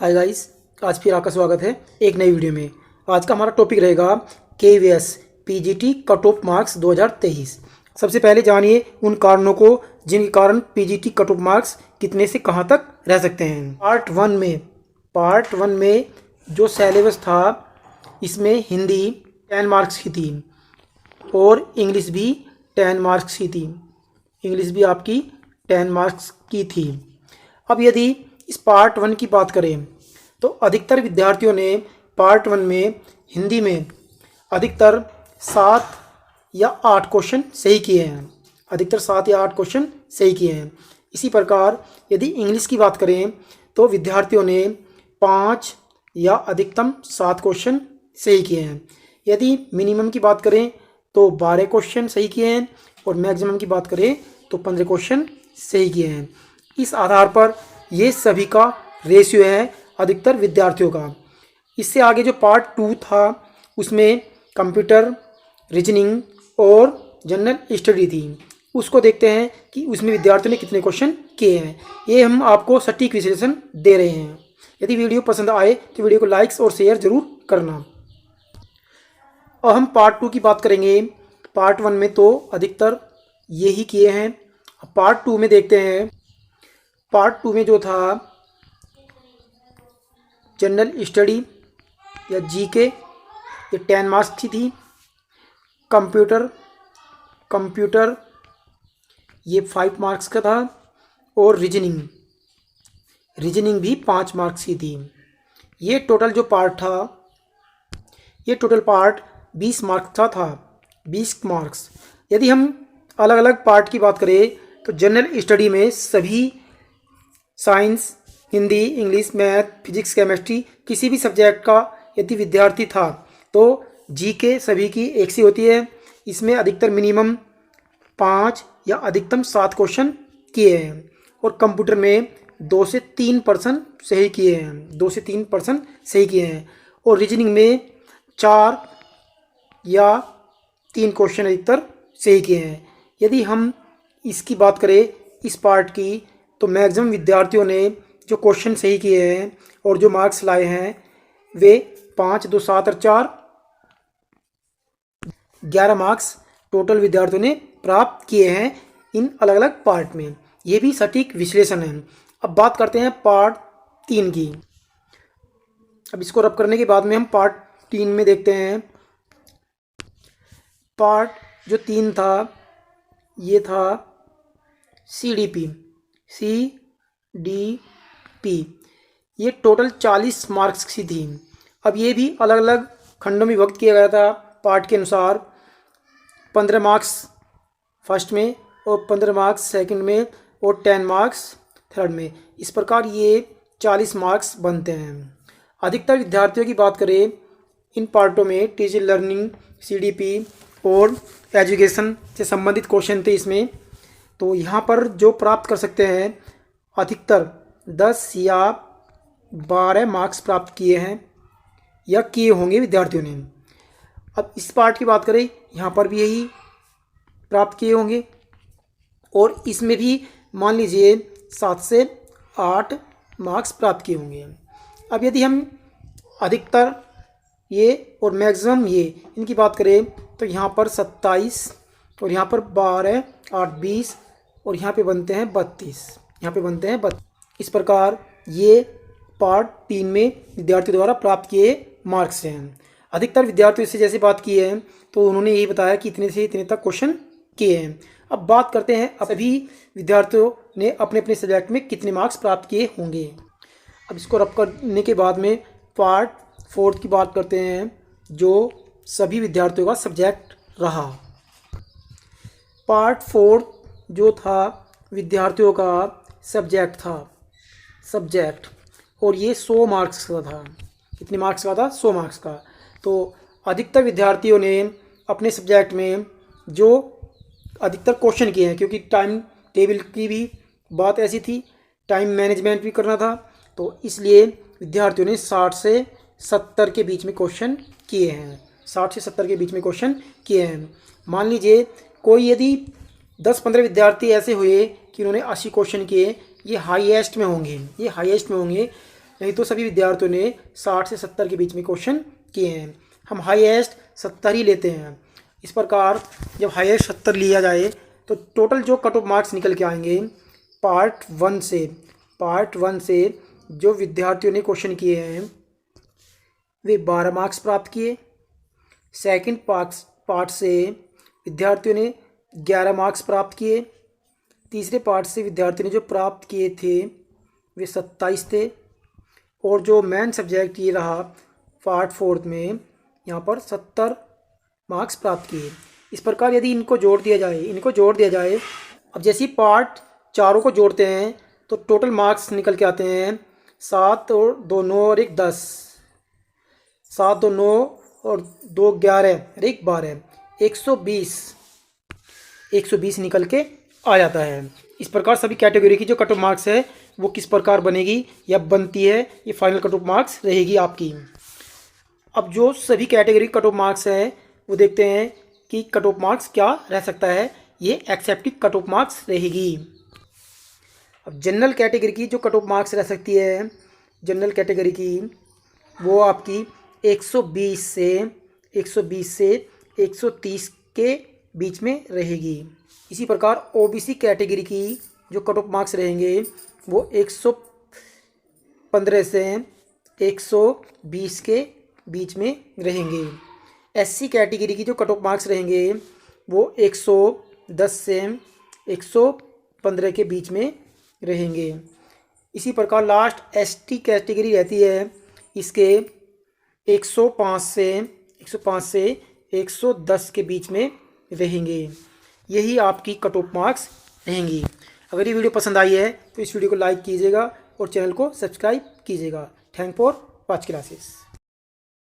Hi guys, आज फिर आपका स्वागत है एक नई वीडियो में। आज का हमारा टॉपिक रहेगा KVS PGT cut off marks 2023। सबसे पहले जानिए उन कारणों को जिनके कारण पीजीटी कट ऑफ मार्क्स कितने से कहां तक रह सकते हैं। पार्ट वन में जो सिलेबस था, इसमें हिंदी 10 मार्क्स की थी और इंग्लिश भी 10 मार्क्स की थी। इंग्लिश भी आपकी 10 मार्क्स की थी। अब यदि इस पार्ट वन की बात करें तो अधिकतर विद्यार्थियों ने पार्ट वन में हिंदी में अधिकतर 7 या 8 क्वेश्चन सही किए हैं। अधिकतर 7 या 8 क्वेश्चन सही किए हैं। इसी प्रकार यदि इंग्लिश की बात करें तो विद्यार्थियों ने 5 या अधिकतम 7 क्वेश्चन सही किए हैं। यदि मिनिमम की बात करें तो 12 क्वेश्चन सही किए हैं और मैक्सिमम की बात करें तो 15 क्वेश्चन सही किए हैं। इस आधार पर ये सभी का रेशियो है अधिकतर विद्यार्थियों का। इससे आगे जो पार्ट 2 था उसमें कंप्यूटर, रीजनिंग और जनरल स्टडी थी। उसको देखते हैं कि उसमें विद्यार्थियों ने कितने क्वेश्चन किए हैं। ये हम आपको सटीक विश्लेषण दे रहे हैं। यदि वीडियो पसंद आए तो वीडियो को लाइक्स और शेयर जरूर करना। और हम पार्ट 2 की बात करेंगे। पार्ट 1 में तो अधिकतर यही किए हैं। पार्ट 2 में देखते हैं। पार्ट 2 में जो था जनरल स्टडी या जीके, ये 10 मार्क्स की थी। कंप्यूटर ये 5 मार्क्स का था और रीजनिंग भी 5 मार्क्स की थी। ये टोटल जो पार्ट था, ये टोटल पार्ट 20 मार्क्स का था। 20 मार्क्स। यदि हम अलग अलग पार्ट की बात करें तो जनरल स्टडी में सभी science, Hindi, English, math, physics, chemistry किसी भी सब्जेक्ट का यदि विद्यार्थी था तो जीके सभी की एक सी होती है। इसमें अधिकतर मिनिमम 5 या अधिकतम 7 क्वेश्चन किए हैं और कंप्यूटर में 2 से 3% सही किए हैं। 2 से 3% सही किए हैं और रीजनिंग में 4 या 3 क्वेश्चन अधिकतर सही किए हैं। यदि हम इसकी बात करें इस पार्ट की तो मैक्सिमम विद्यार्थियों ने जो क्वेश्चन सही किए हैं और जो मार्क्स लाए हैं वे 5, 2, 7 और 4 11 मार्क्स टोटल विद्यार्थियों ने प्राप्त किए हैं इन अलग अलग पार्ट में। ये भी सटीक विश्लेषण है। अब बात करते हैं पार्ट 3 की। अब इसको रब करने के बाद में हम पार्ट 3 में देखते हैं। पार्ट जो 3 था ये था CDP। ये टोटल 40 मार्क्स की थी। अब ये भी अलग अलग खंडों में विभक्त किया गया था पार्ट के अनुसार। 15 मार्क्स फर्स्ट में और 15 मार्क्स सेकंड में और 10 मार्क्स थर्ड में। इस प्रकार ये 40 मार्क्स बनते हैं। अधिकतर विद्यार्थियों की बात करें इन पार्टों में टीचिंग, लर्निंग, CDP और एजुकेशन से संबंधित क्वेश्चन थे इसमें। तो यहाँ पर जो प्राप्त कर सकते हैं अधिकतर 10 या 12 मार्क्स प्राप्त किए हैं या किए होंगे विद्यार्थियों ने। अब इस पार्ट की बात करें, यहाँ पर भी यही प्राप्त किए होंगे और इसमें भी मान लीजिए 7 से 8 मार्क्स प्राप्त किए होंगे। अब यदि हम अधिकतर ये और मैक्सिमम ये इनकी बात करें तो यहाँ पर 27 और यहाँ पर 12, 8, 20 और यहाँ पे बनते हैं 32। यहाँ पे बनते हैं 32। इस प्रकार ये पार्ट 3 में विद्यार्थियों द्वारा प्राप्त किए मार्क्स हैं। अधिकतर विद्यार्थियों से जैसे बात की है तो उन्होंने यही बताया कि इतने से इतने तक क्वेश्चन किए हैं। अब बात करते हैं सभी विद्यार्थियों ने अपने अपने सब्जेक्ट में कितने मार्क्स प्राप्त किए होंगे। अब इसको रब करने के बाद में पार्ट 4 की बात करते हैं जो सभी विद्यार्थियों का सब्जेक्ट रहा। पार्ट 4 जो था विद्यार्थियों का सब्जेक्ट था, और ये 100 मार्क्स का था। कितने मार्क्स का था? 100 मार्क्स का। तो अधिकतर विद्यार्थियों ने अपने सब्जेक्ट में जो अधिकतर क्वेश्चन किए हैं, क्योंकि टाइम टेबल की भी बात ऐसी थी, टाइम मैनेजमेंट भी करना था, तो इसलिए विद्यार्थियों ने 60 से 70 के बीच में क्वेश्चन किए हैं। 60 से 70 के बीच में क्वेश्चन किए हैं। मान लीजिए कोई यदि 10-15 विद्यार्थी ऐसे हुए कि उन्होंने 80 क्वेश्चन किए, ये हाईएस्ट में होंगे। नहीं तो सभी विद्यार्थियों ने 60 से 70 के बीच में क्वेश्चन किए हैं। हम हाईएस्ट 70 ही लेते हैं। इस प्रकार जब हाईएस्ट 70 लिया जाए तो टोटल जो कट ऑफ मार्क्स निकल के आएंगे पार्ट वन से जो विद्यार्थियों ने क्वेश्चन किए हैं वे 12 मार्क्स प्राप्त किए। सेकंड पार्ट से विद्यार्थियों ने 11 मार्क्स प्राप्त किए। तीसरे पार्ट से विद्यार्थियों ने जो प्राप्त किए थे वे 27 थे। और जो मेन सब्जेक्ट ये रहा पार्ट फोर्थ में यहाँ पर 70 मार्क्स प्राप्त किए। इस प्रकार यदि इनको जोड़ दिया जाए अब जैसे ही पार्ट चारों को जोड़ते हैं तो टोटल मार्क्स निकल के आते हैं 7 और 2 9 और 1 10, 7 2 9 और 2 11 और 1 12, 120 निकल के आ जाता है। इस प्रकार सभी कैटेगरी की जो कट ऑफ मार्क्स है वो किस प्रकार बनेगी या बनती है, ये फाइनल कट ऑफ मार्क्स रहेगी आपकी। अब जो सभी कैटेगरी कट ऑफ मार्क्स है वो देखते हैं कि कट ऑफ मार्क्स क्या रह सकता है। ये एक्सेप्टिव कट ऑफ मार्क्स रहेगी। अब जनरल कैटेगरी की जो कट ऑफ मार्क्स रह सकती है, जनरल कैटेगरी की वो आपकी 120 से 130 के बीच में रहेगी। इसी प्रकार ओबीसी कैटेगरी की जो कट ऑफ मार्क्स रहेंगे वो 115 से 120 के बीच में रहेंगे। एससी कैटेगरी की जो कट ऑफ मार्क्स रहेंगे वो 110 से 115 के बीच में रहेंगे। इसी प्रकार लास्ट एसटी कैटेगरी रहती है, इसके 105 से 110 के बीच में रहेंगे। यही आपकी कट ऑफ मार्क्स रहेंगी। अगर ये वीडियो पसंद आई है तो इस वीडियो को लाइक कीजिएगा और चैनल को सब्सक्राइब कीजिएगा। Thank for watch classes.